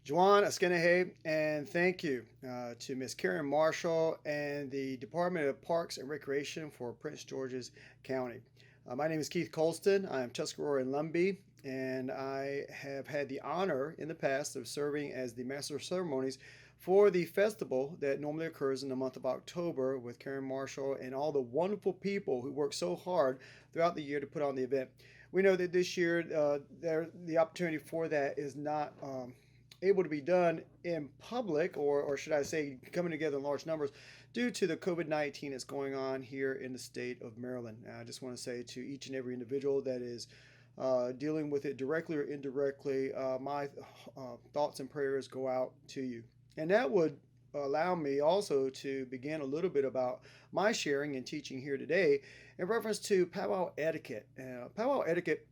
Juan Eskenahay, and thank you to Ms. Karen Marshall and the Department of Parks and Recreation for Prince George's County. My name is Keith Colston. I am Tuscarora and Lumbee, and I have had the honor in the past of serving as the Master of Ceremonies for the festival that normally occurs in the month of October with Karen Marshall and all the wonderful people who work so hard throughout the year to put on the event. We know that this year the opportunity for that is not able to be done in public, or should I say, coming together in large numbers, due to the COVID-19 that's going on here in the state of Maryland. I just want to say to each and every individual that is dealing with it directly or indirectly, my thoughts and prayers go out to you. And that would allow me also to begin a little bit about my sharing and teaching here today in reference to powwow etiquette. Powwow etiquette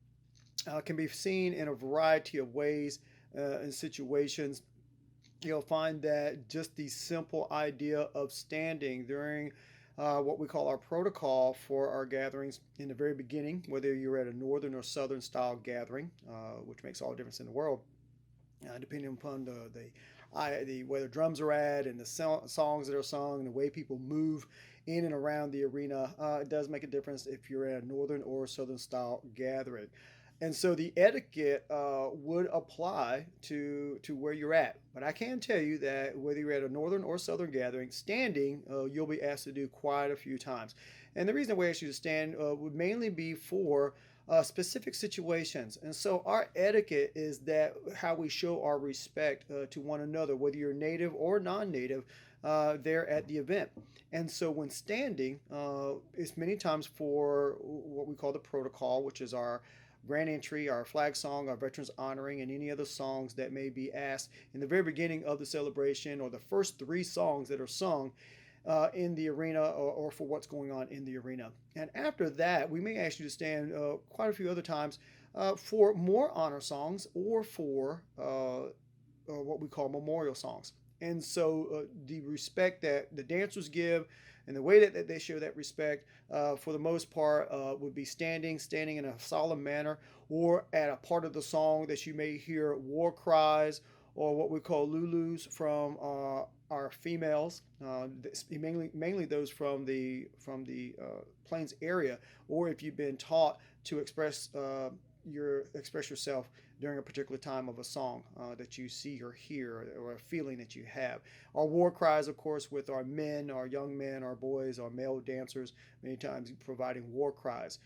can be seen in a variety of ways and situations. You'll find that just the simple idea of standing during what we call our protocol for our gatherings in the very beginning, whether you're at a northern or southern style gathering, which makes all the difference in the world, depending upon the where the drums are at and the songs that are sung and the way people move in and around the arena. It does make a difference if you're at a northern or southern style gathering. And so the etiquette would apply to where you're at. But I can tell you that whether you're at a northern or southern gathering, standing, you'll be asked to do quite a few times. And the reason we ask you to stand would mainly be for specific situations. And so our etiquette is that how we show our respect to one another, whether you're native or non-native, there at the event. And so when standing, it's many times for what we call the protocol, which is our grand entry, our flag song, our veterans honoring, and any other songs that may be asked in the very beginning of the celebration, or the first three songs that are sung in the arena, or for what's going on in the arena. And after that, we may ask you to stand quite a few other times for more honor songs, or for what we call memorial songs. And so the respect that the dancers give and the way that they show that respect, for the most part, would be standing in a solemn manner, or at a part of the song that you may hear war cries or what we call lulus from our females, mainly those from the Plains area, or if you've been taught to express yourself during a particular time of a song that you see or hear, or a feeling that you have. Our war cries, of course, with our men, our young men, our boys, our male dancers, many times providing war cries.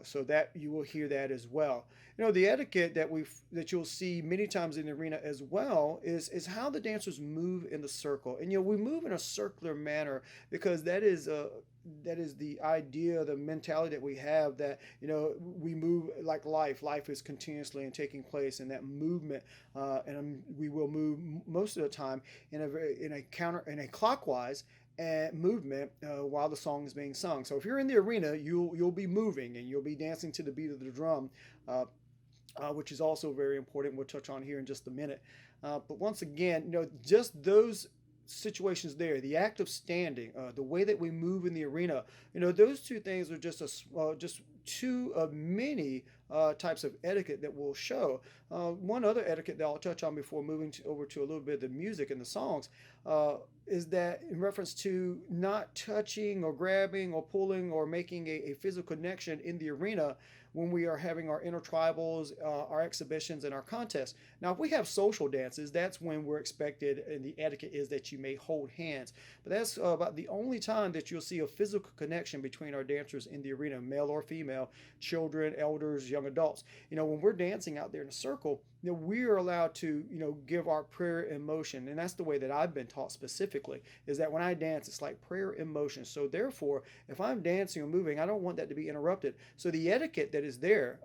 So that you will hear that as well. The etiquette that you'll see many times in the arena as well is how the dancers move in the circle. And we move in a circular manner because that is the idea, the mentality that we have, that we move like life. Life is continuously and taking place in that movement, and we will move most of the time in a clockwise movement while the song is being sung. So if you're in the arena, you'll be moving and you'll be dancing to the beat of the drum, which is also very important. We'll touch on here in just a minute. But once again, just those situations there, the act of standing, the way that we move in the arena, those two things are just two of many types of etiquette that we'll show. One other etiquette that I'll touch on before moving over to a little bit of the music and the songs is that in reference to not touching or grabbing or pulling or making a physical connection in the arena when we are having our intertribals, our exhibitions, and our contests. Now, if we have social dances, that's when we're expected, and the etiquette is that you may hold hands. But that's about the only time that you'll see a physical connection between our dancers in the arena, male or female, children, elders, young adults. When we're dancing out there in a circle, we are allowed to, give our prayer in motion. And that's the way that I've been taught specifically, is that when I dance, it's like prayer in motion. So therefore, if I'm dancing or moving, I don't want that to be interrupted. So the etiquette that is there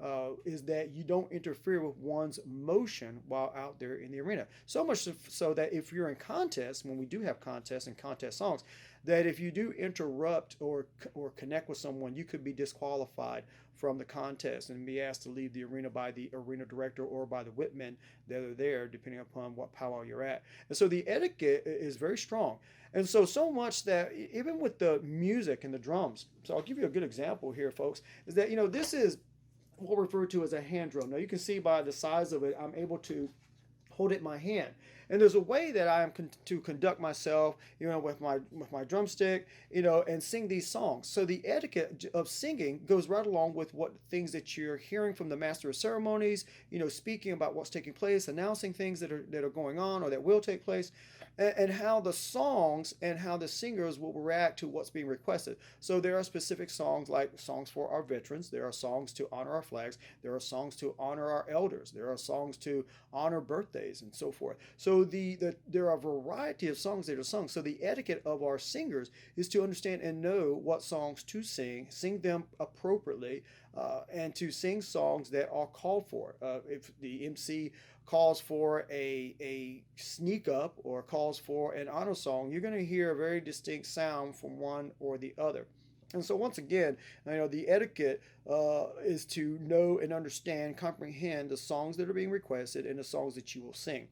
is that you don't interfere with one's motion while out there in the arena. So much so that if you're in contests, when we do have contests and contest songs, that if you do interrupt or connect with someone, you could be disqualified from the contest and be asked to leave the arena by the arena director or by the whipmen that are there, depending upon what powwow you're at. And so the etiquette is very strong. And so much that even with the music and the drums, so I'll give you a good example here, folks, is that, this is what we refer to as a hand drum. Now you can see by the size of it, I'm able to hold it in my hand. And there's a way that I am to conduct myself, with my drumstick, and sing these songs. So the etiquette of singing goes right along with what things that you're hearing from the master of ceremonies, speaking about what's taking place, announcing things that are going on or that will take place, and how the songs and how the singers will react to what's being requested. So there are specific songs, like songs for our veterans. There are songs to honor our flags. There are songs to honor our elders. There are songs to honor birthdays and so forth. So there are a variety of songs that are sung. So the etiquette of our singers is to understand and know what songs to sing them appropriately, and to sing songs that are called for. If the MC calls for a sneak up or calls for an honor song, you're going to hear a very distinct sound from one or the other. And so once again, the etiquette is to know and understand, comprehend the songs that are being requested and the songs that you will sing.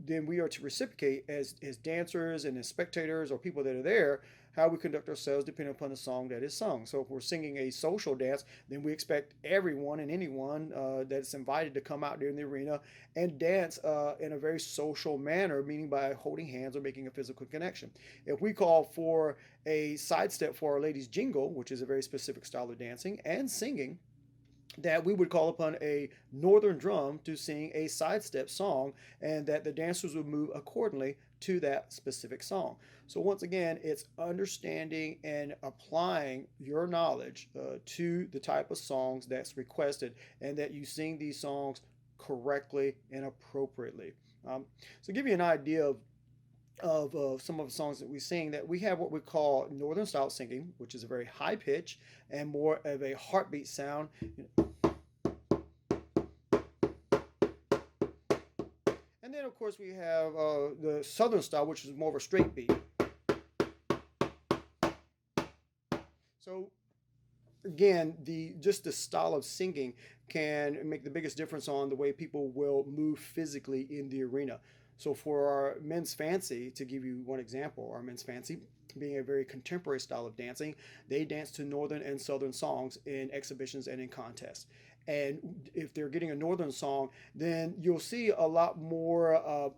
Then we are to reciprocate as dancers and as spectators or people that are there, how we conduct ourselves depending upon the song that is sung. So if we're singing a social dance, then we expect everyone and anyone that's invited to come out there in the arena and dance in a very social manner, meaning by holding hands or making a physical connection. If we call for a sidestep for Our Lady's Jingle, which is a very specific style of dancing and singing, that we would call upon a northern drum to sing a sidestep song, and that the dancers would move accordingly to that specific song. So once again, it's understanding and applying your knowledge to the type of songs that's requested, and that you sing these songs correctly and appropriately. So to give you an idea of some of the songs that we sing, that we have what we call northern style singing, which is a very high pitch and more of a heartbeat sound. And then of course we have the southern style, which is more of a straight beat. So again, just the style of singing can make the biggest difference on the way people will move physically in the arena. So for our men's fancy, to give you one example, our men's fancy being a very contemporary style of dancing, they dance to northern and southern songs in exhibitions and in contests. And if they're getting a northern song, then you'll see a lot more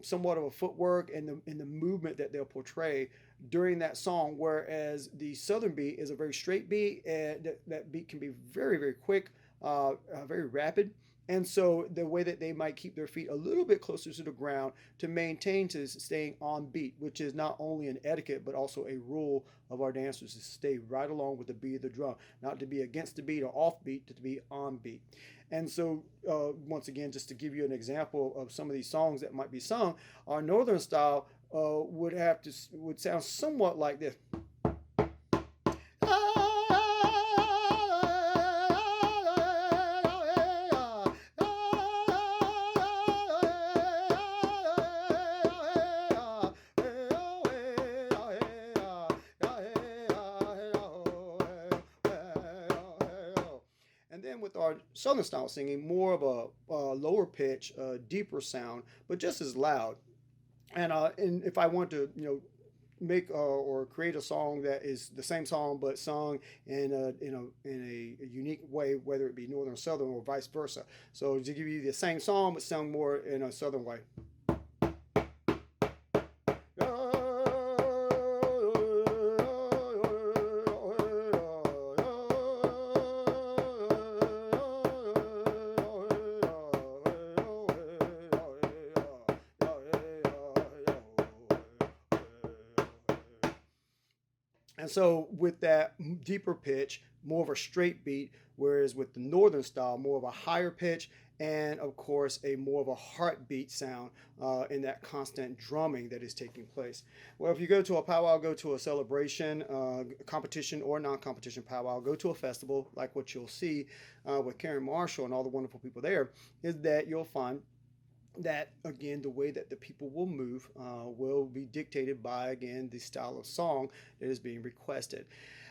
somewhat of a footwork and the movement that they'll portray during that song, whereas the southern beat is a very straight beat, and that beat can be very, very quick, very rapid. And so the way that they might keep their feet a little bit closer to the ground to maintain to staying on beat, which is not only an etiquette but also a rule of our dancers, to stay right along with the beat of the drum, not to be against the beat or off beat, to be on beat. And so once again, just to give you an example of some of these songs that might be sung, our northern style would sound somewhat like this. And then with our southern style singing, more of a lower pitch, deeper sound, but just as loud. And if I want to, make or create a song that is the same song but sung in a unique way, whether it be northern or southern or vice versa. So to give you the same song but sung more in a southern way. And so with that deeper pitch, more of a straight beat, whereas with the northern style, more of a higher pitch, and of course a more of a heartbeat sound in that constant drumming that is taking place. Well, if you go to a powwow, go to a celebration, competition or non-competition powwow, go to a festival, like what you'll see with Karen Marshall and all the wonderful people there, is that you'll find that, again, the way that the people will move will be dictated by, again, the style of song that is being requested.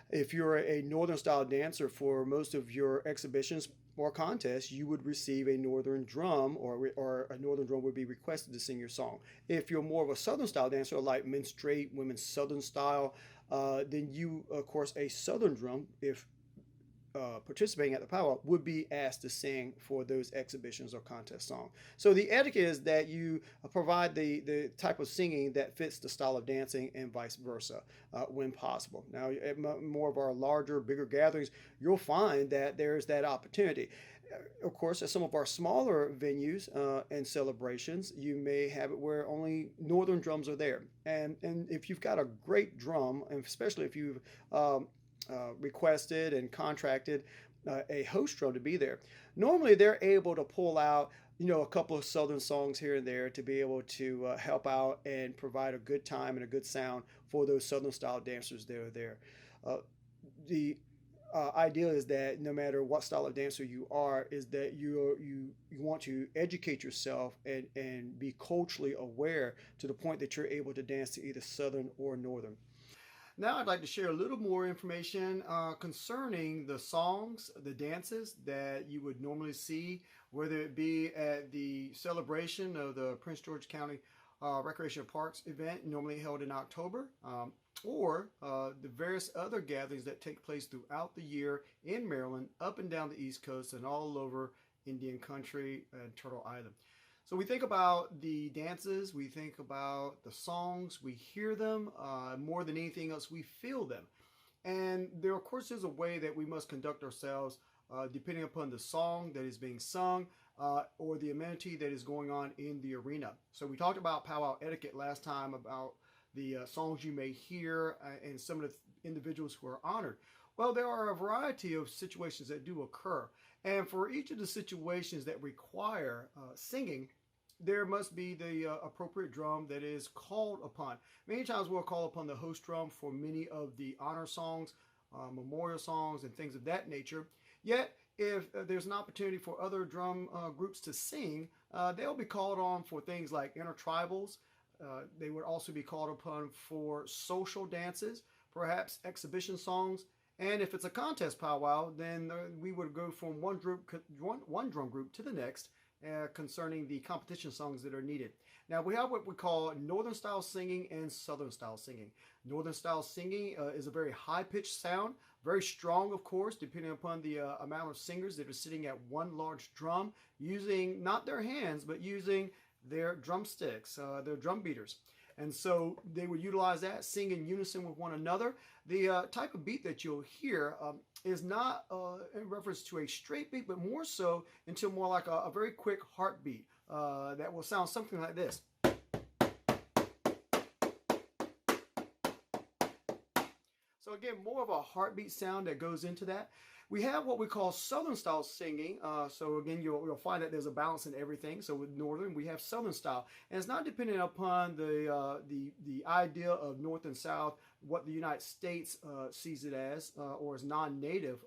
If you're a northern style dancer, for most of your exhibitions or contests, you would receive a northern drum, or a northern drum would be requested to sing your song. If you're more of a southern style dancer, like men's straight, women's southern style, then you, of course, a southern drum, if participating at the powwow would be asked to sing for those exhibitions or contest songs. So the etiquette is that you provide the type of singing that fits the style of dancing and vice versa when possible. Now, at more of our larger, bigger gatherings, you'll find that there's that opportunity. Of course, at some of our smaller venues and celebrations, you may have it where only northern drums are there. And if you've got a great drum, and especially if you've requested and contracted a host drum to be there, normally they're able to pull out a couple of southern songs here and there to be able to help out and provide a good time and a good sound for those southern style dancers that are there. The idea is that no matter what style of dancer you are, is that you want to educate yourself and be culturally aware to the point that you're able to dance to either southern or northern. Now I'd like to share a little more information concerning the songs, the dances that you would normally see, whether it be at the celebration of the Prince George County Recreation Parks event, normally held in October, or the various other gatherings that take place throughout the year in Maryland, up and down the East Coast, and all over Indian Country and Turtle Island. So we think about the dances, we think about the songs, we hear them, more than anything else, we feel them. And there, of course, is a way that we must conduct ourselves depending upon the song that is being sung or the amenity that is going on in the arena. So we talked about powwow etiquette last time, about the songs you may hear and some of the individuals who are honored. Well, there are a variety of situations that do occur. And for each of the situations that require singing, there must be the appropriate drum that is called upon. Many times we'll call upon the host drum for many of the honor songs, memorial songs, and things of that nature. Yet, if there's an opportunity for other drum groups to sing, they'll be called on for things like intertribals. They would also be called upon for social dances, perhaps exhibition songs. And if it's a contest powwow, then we would go from one drum group to the next concerning the competition songs that are needed. Now we have what we call northern style singing and southern style singing. Northern style singing is a very high-pitched sound, very strong, of course, depending upon the amount of singers that are sitting at one large drum, using not their hands, but using their drumsticks, their drum beaters. And so they would utilize that, sing in unison with one another. The type of beat that you'll hear is not in reference to a straight beat, but more so into more like a very quick heartbeat that will sound something like this. So again, more of a heartbeat sound that goes into that. We have what we call southern style singing. So again, you'll find that there's a balance in everything. So with northern, we have southern style, and it's not dependent upon the idea of north and south, what the United States sees it as, or as non-native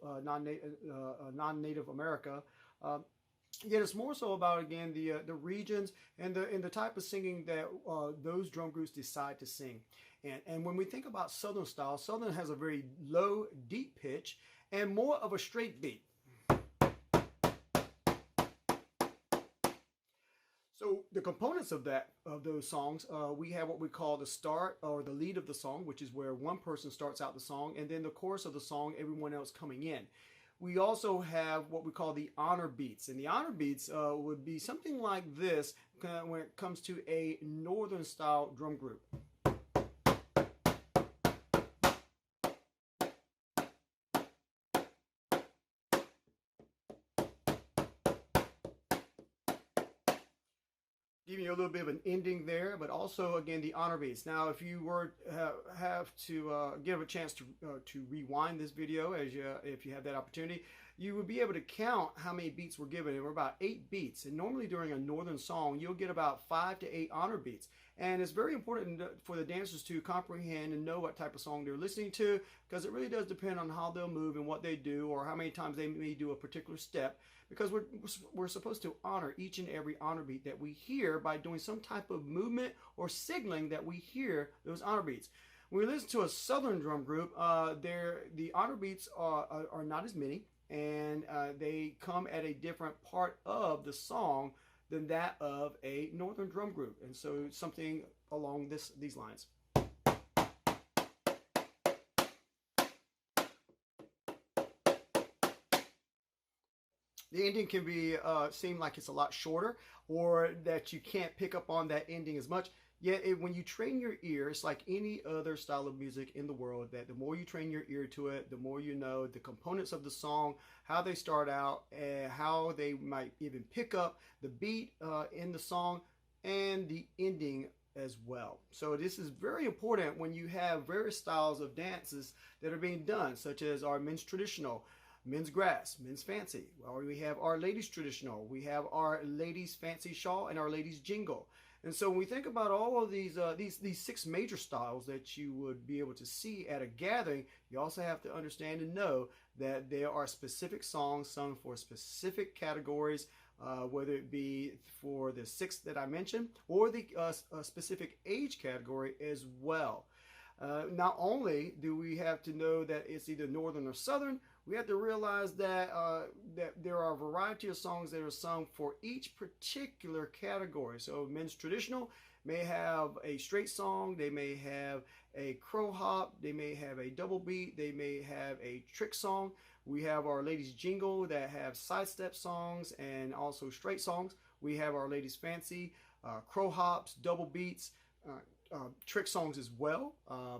America. Yet it's more so about, again, the regions and the type of singing that those drum groups decide to sing. And when we think about southern style, southern has a very low, deep pitch and more of a straight beat. So the components of those songs, we have what we call the start or the lead of the song, which is where one person starts out the song, and then the chorus of the song, everyone else coming in. We also have what we call the honor beats, and the honor beats would be something like this when it comes to a northern style drum group. Giving you a little bit of an ending there, but also, again, the honor beats. Now, if you were have to give a chance to rewind this video, if you have that opportunity, you would be able to count how many beats were given. There were about 8 beats, and normally during a northern song, you'll get about 5 to 8 honor beats. And it's very important for the dancers to comprehend and know what type of song they're listening to, because it really does depend on how they'll move and what they do, or how many times they may do a particular step, because we're supposed to honor each and every honor beat that we hear by doing some type of movement or signaling that we hear those honor beats. When we listen to a southern drum group, the honor beats are not as many, and they come at a different part of the song than that of a northern drum group. And so something along these lines. the ending can be seem like it's a lot shorter, or that you can't pick up on that ending as much. Yet when you train your ear, it's like any other style of music in the world, that the more you train your ear to it, the more you know the components of the song, how they start out, and how they might even pick up the beat in the song and the ending as well. So this is very important when you have various styles of dances that are being done, such as our men's traditional, men's grass, men's fancy, or we have our ladies traditional, we have our ladies fancy shawl, and our ladies jingle. And so when we think about all of these 6 major styles that you would be able to see at a gathering, you also have to understand and know that there are specific songs sung for specific categories, whether it be for the 6 that I mentioned, or the specific age category as well. Not only do we have to know that it's either northern or southern, we have to realize that that there are a variety of songs that are sung for each particular category. So men's traditional may have a straight song, they may have a crow hop, they may have a double beat, they may have a trick song. We have our ladies jingle that have sidestep songs and also straight songs. We have our ladies fancy, crow hops, double beats, trick songs as well,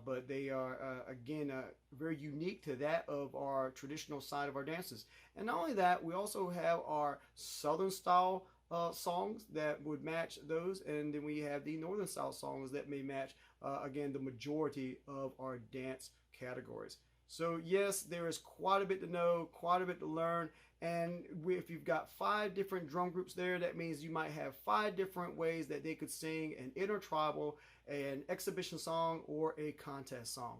but they are again very unique to that of our traditional side of our dances. And not only that, we also have our southern style songs that would match those, and then we have the northern style songs that may match again the majority of our dance categories. So yes, there is quite a bit to know, quite a bit to learn. And if you've got 5 different drum groups there, that means you might have 5 different ways that they could sing an intertribal, an exhibition song, or a contest song.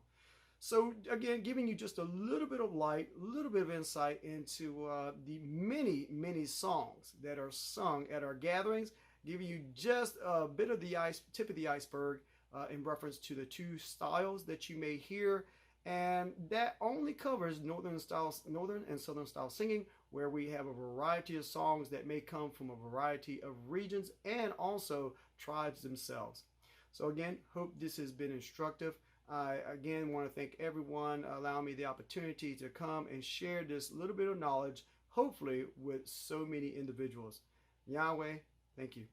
So again, giving you just a little bit of light, a little bit of insight into the many songs that are sung at our gatherings, giving you just a bit of the tip of the iceberg in reference to the 2 styles that you may hear. And that only covers northern and southern style singing, where we have a variety of songs that may come from a variety of regions and also tribes themselves. So again, hope this has been instructive. I again want to thank everyone allowing me the opportunity to come and share this little bit of knowledge, hopefully with so many individuals. Yahweh, thank you.